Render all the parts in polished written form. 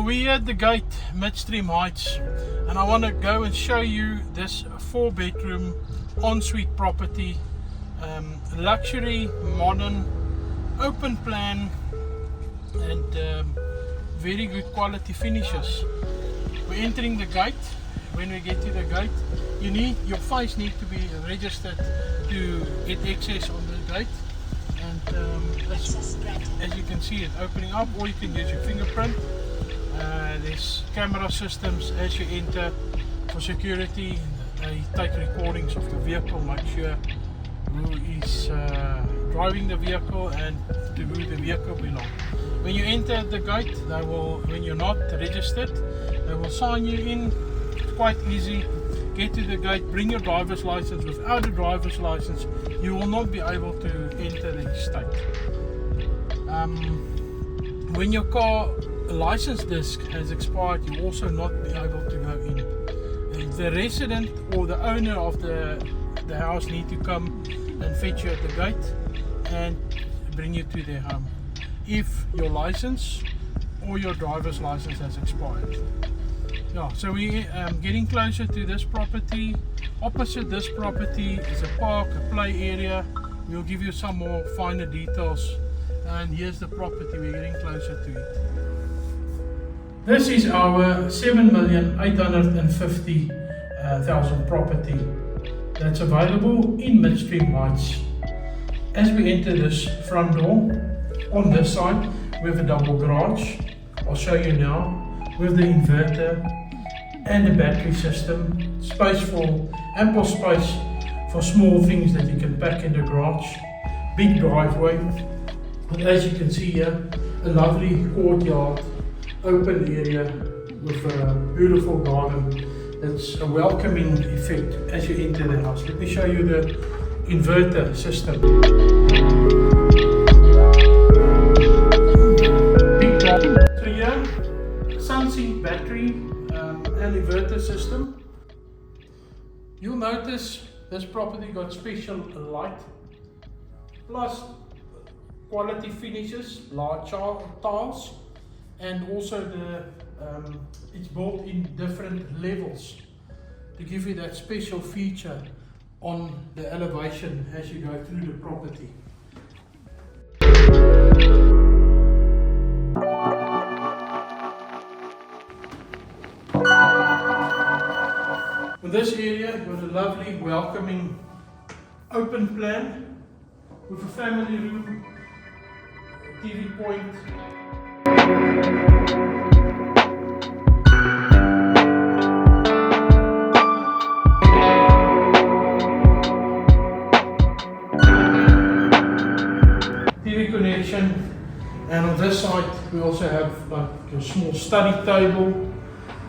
Well, we're at the gate, Midstream Heights, and I want to go and show you this 4-bedroom ensuite property, luxury, modern, open plan, and very good quality finishes. We're entering the gate. When we get to the gate, your face needs to be registered to get access on the gate. And as you can see it opening up, or you can use your fingerprint. There's camera systems as you enter for security. They take recordings of your vehicle, make sure who is driving the vehicle and to who the vehicle belongs. When you enter the gate, when you're not registered, they will sign you in. It's quite easy. Get to the gate, bring your driver's license. Without a driver's license, you will not be able to enter the estate. When your car license disc has expired, you also not be able to go in. The resident or the owner of the house need to come and fetch you at the gate and bring you to their home if your license or your driver's license has expired. Yeah, so we getting closer to this property. Opposite this property is a park, a play area. We'll give you some more finer details. And here's the property, we're getting closer to it. This is our 7,850,000 property that's available in Midstream Heights. As we enter this front door, on this side we have a double garage. I'll show you now, with the inverter and the battery system. Ample space for small things that you can pack in the garage. Big driveway. And as you can see here, a lovely courtyard, open area with a beautiful garden. It's a welcoming effect as you enter the house. Let me show you the inverter system. Big garden. So here, sun-sink battery and inverter system. You'll notice this property got special light, plus quality finishes, large tiles, and also it's built in different levels to give you that special feature on the elevation as you go through the property. In this area, you've got a lovely, welcoming, open plan with a family room, TV point. TV connection, and on this side we also have like a small study table.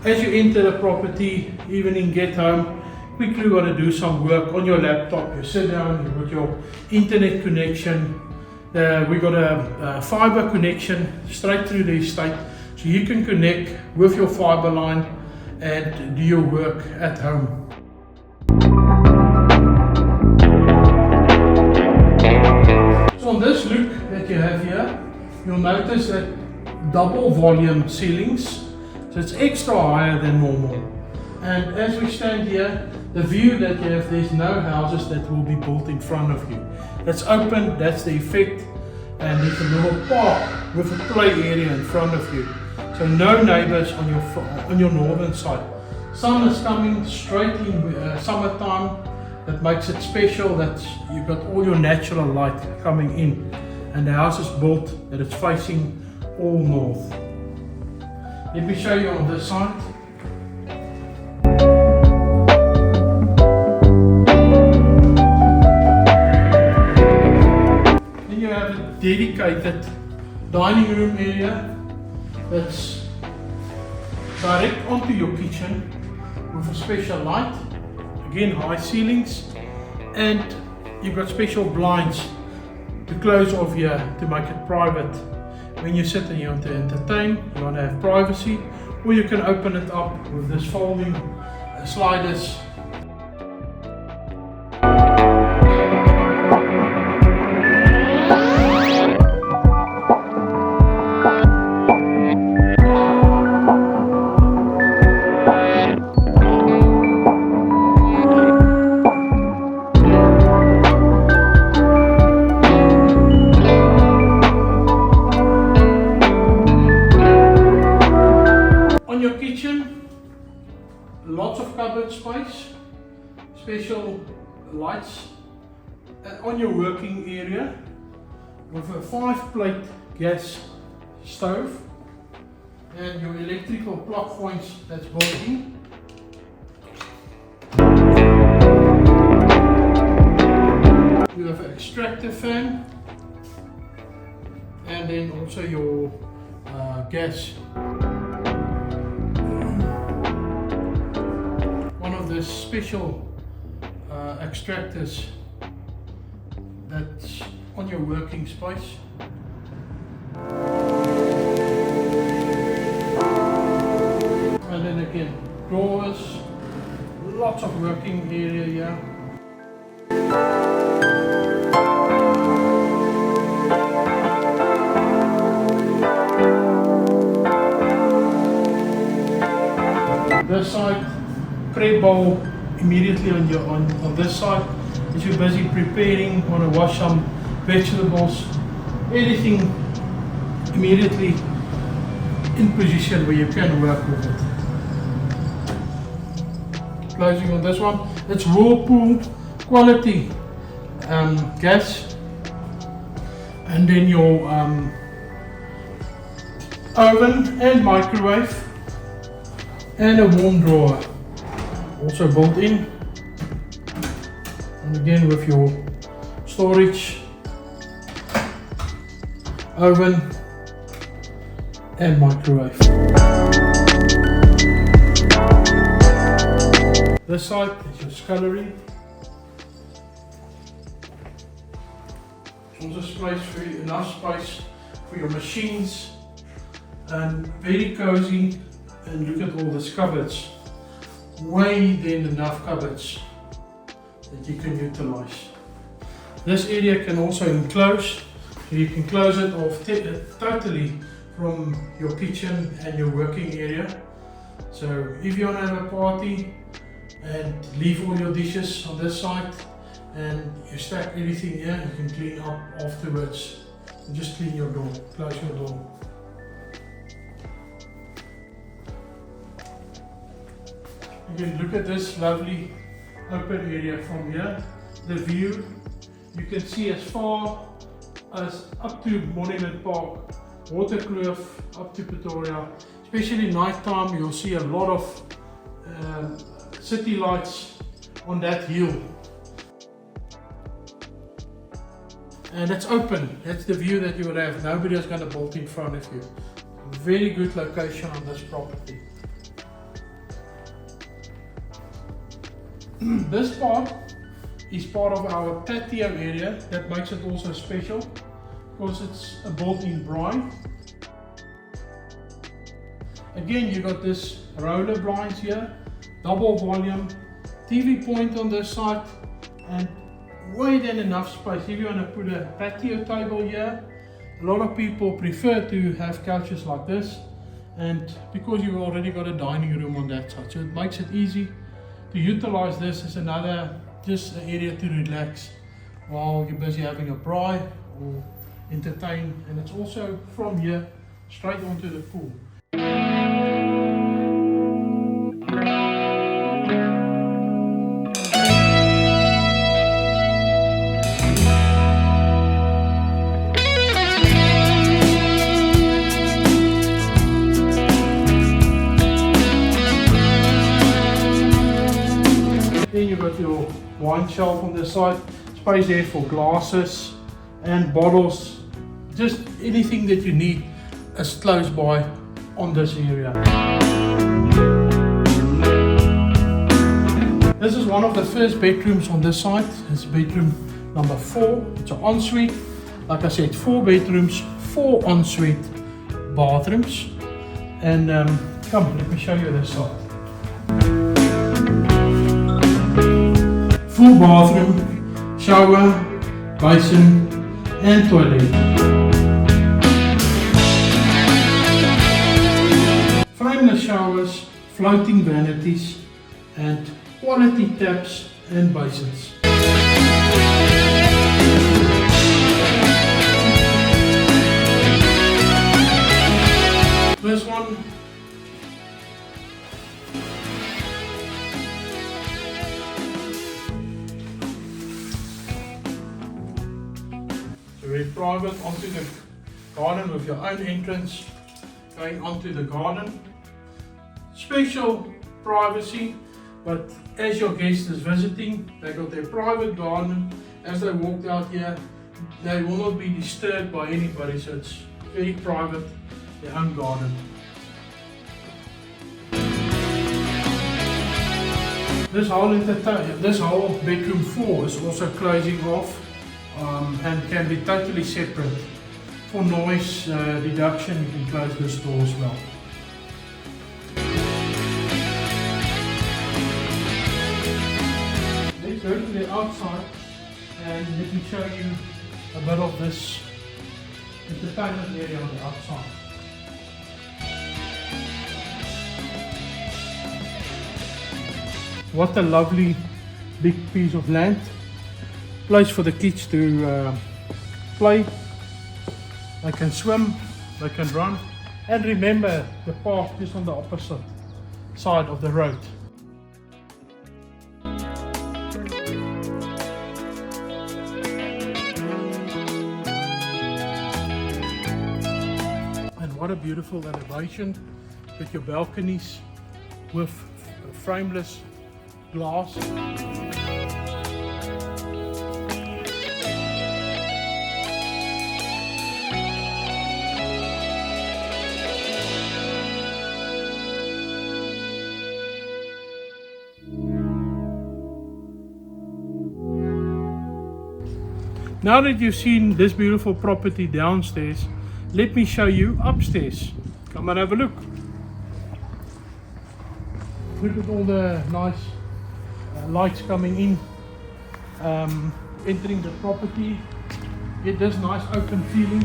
As you enter the property, evening get home, quickly want to do some work on your laptop, you sit down with your internet connection. We got a fiber connection straight through the estate, so you can connect with your fiber line and do your work at home. So on this look that you have here, you'll notice that double volume ceilings, so it's extra higher than normal. And as we stand here, the view that you have, there's no houses that will be built in front of you. It's open, that's the effect, and there's a little park with a play area in front of you. So no neighbors on your northern side. Sun is coming straight in summertime. That makes it special that you've got all your natural light coming in. And the house is built that it's facing all north. Let me show you on this side. Then you have a dedicated dining room area that's direct onto your kitchen with a special light. Again, high ceilings, and you've got special blinds to close off here to make it private. When you sit and you want to entertain, you want to have privacy, or you can open it up with this folding sliders. special lights on your working area with a 5-plate gas stove and your electrical plug points that's built in. You have an extractor fan and then also your gas. One of the special extractors that's on your working space. And then again, drawers, lots of working area here. This side, prep bowl immediately on this side. If you're busy preparing, want to wash some vegetables, anything immediately in position where you can work with it. Closing on this one, it's Whirlpool quality gas, and then your oven and microwave, and a warm drawer also built in, and again with your storage, oven and microwave. This side is your scullery. Also enough space for your machines, and very cozy. And look at all these cupboards. Way then enough cupboards that you can utilize. This area can also enclose, so you can close it off totally from your kitchen and your working area. So if you want to have a party and leave all your dishes on this side and you stack everything here, you can clean up afterwards. And just clean your door, close your door. You can look at this lovely open area from here. The view, you can see as far as up to Monument Park, Waterkloof, up to Pretoria. Especially night time, you'll see a lot of city lights on that hill. And it's open, that's the view that you would have. Nobody is going to bolt in front of you. Very good location on this property. This part is part of our patio area. That makes it also special because it's a built-in blind. Again, you got this roller blinds here, double volume, TV point on this side, and way then enough space. If you want to put a patio table here, a lot of people prefer to have couches like this, and because you've already got a dining room on that side, so it makes it easy to utilize this as another just an area to relax while you're busy having a braai or entertain. And it's also from here straight onto the pool. Then you've got your wine shelf on this side, space there for glasses and bottles, just anything that you need is close by on this area. This is one of the first bedrooms on this side. It's bedroom number 4. It's an ensuite. Like I said, 4 bedrooms, 4 ensuite bathrooms. And come, let me show you this side. Full bathroom, shower, basin and toilet. Frameless showers, floating vanities and quality taps and basins. This one, very private, onto the garden with your own entrance going onto the garden. Special privacy, but as your guest is visiting, they got their private garden. As they walked out here, they will not be disturbed by anybody, so it's very private, their own garden. This whole bedroom 4 is also closing off and can be totally separate. For noise reduction, you can close this door as well. Let's go to the outside and let me show you a bit of this entertainment area on the outside. What a lovely big piece of land. Place for the kids to play. They can swim, they can run. And remember the park is on the opposite side of the road. And what a beautiful elevation with your balconies with frameless glass. Now that you've seen this beautiful property downstairs, let me show you upstairs. Come and have a look. Look at all the nice lights coming in, entering the property. Get this nice open feeling.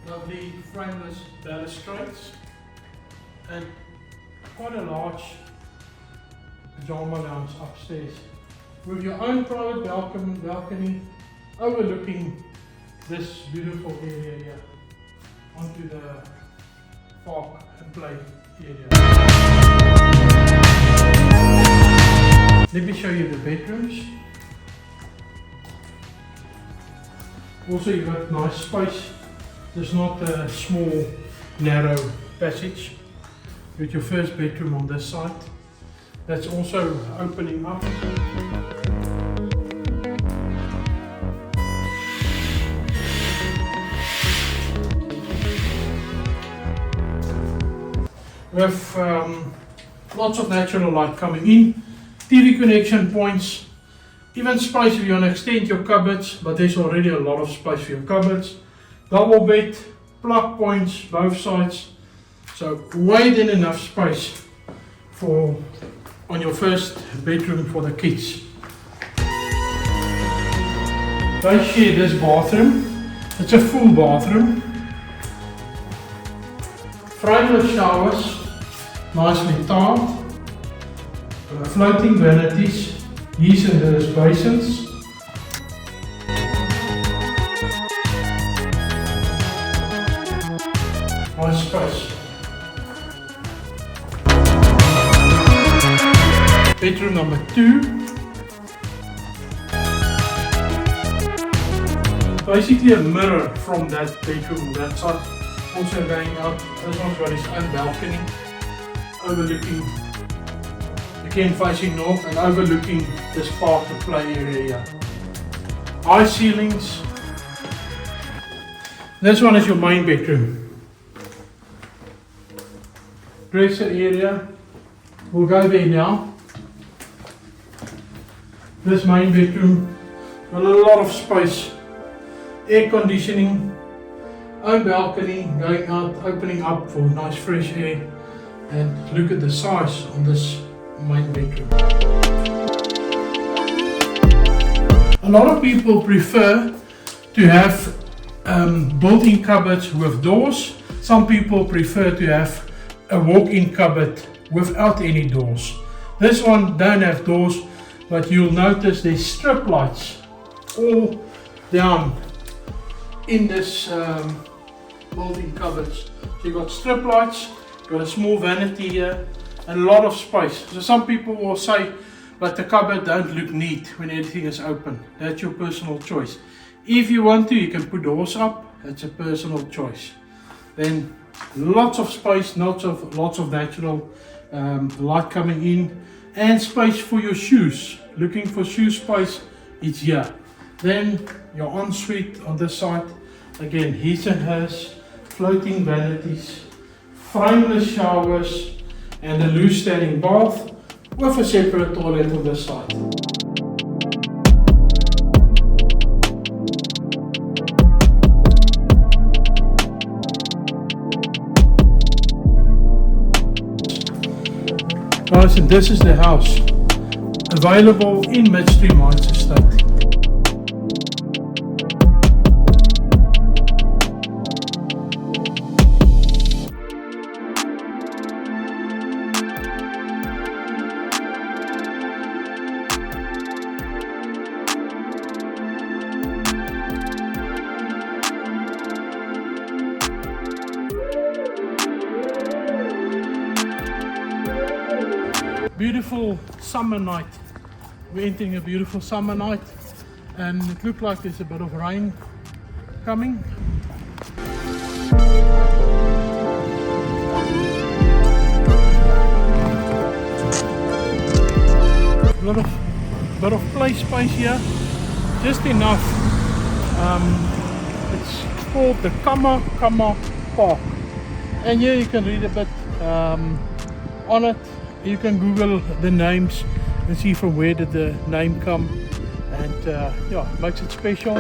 Lovely frameless balustrades and quite a large pajama lounge upstairs with your own private balcony overlooking this beautiful area here onto the park and play area. Let me show you the bedrooms. Also, you've got nice space. There's not a small narrow passage. With your first bedroom on this side. That's also opening up. With lots of natural light coming in, TV connection points, even space if you want to extend your cupboards, but there's already a lot of space for your cupboards. Double bed, plug points both sides, so way than enough space for on your first bedroom for the kids. They share this bathroom. It's a full bathroom. Frameless showers, nicely tiled. Floating vanities, his and hers basins. Nice space. Bedroom number 2. Basically a mirror from that bedroom on that side. Also going out, this one's got its own balcony. Overlooking, again facing north and overlooking this park to play area. High ceilings. This one is your main bedroom. Dresser area, we'll go there now. This main bedroom, got a lot of space, air conditioning, own balcony, going out, opening up for nice fresh air, and look at the size on this main bedroom. A lot of people prefer to have built-in cupboards with doors. Some people prefer to have a walk-in cupboard without any doors. This one don't have doors, but you'll notice there's strip lights all down in this built-in cupboards. So you've got strip lights, you've got a small vanity here, and a lot of space. So some people will say, but the cupboard don't look neat when everything is open. That's your personal choice. If you want to, you can put doors up. That's a personal choice. Then lots of space, lots of natural light coming in, and space for your shoes. Looking for shoe space, it's here. Then your ensuite on this side, again, heater has floating vanities, frameless showers, and a loose standing bath with a separate toilet on this side. Guys, and this is the house, available in Midstream Heights Estate. Beautiful summer night. We're entering a beautiful summer night, and it looks like there's a bit of rain coming. Bit of play space here, just enough. It's called the Kama Park, and here you can read a bit on it. You can Google the names and see from where did the name come, and yeah, makes it special.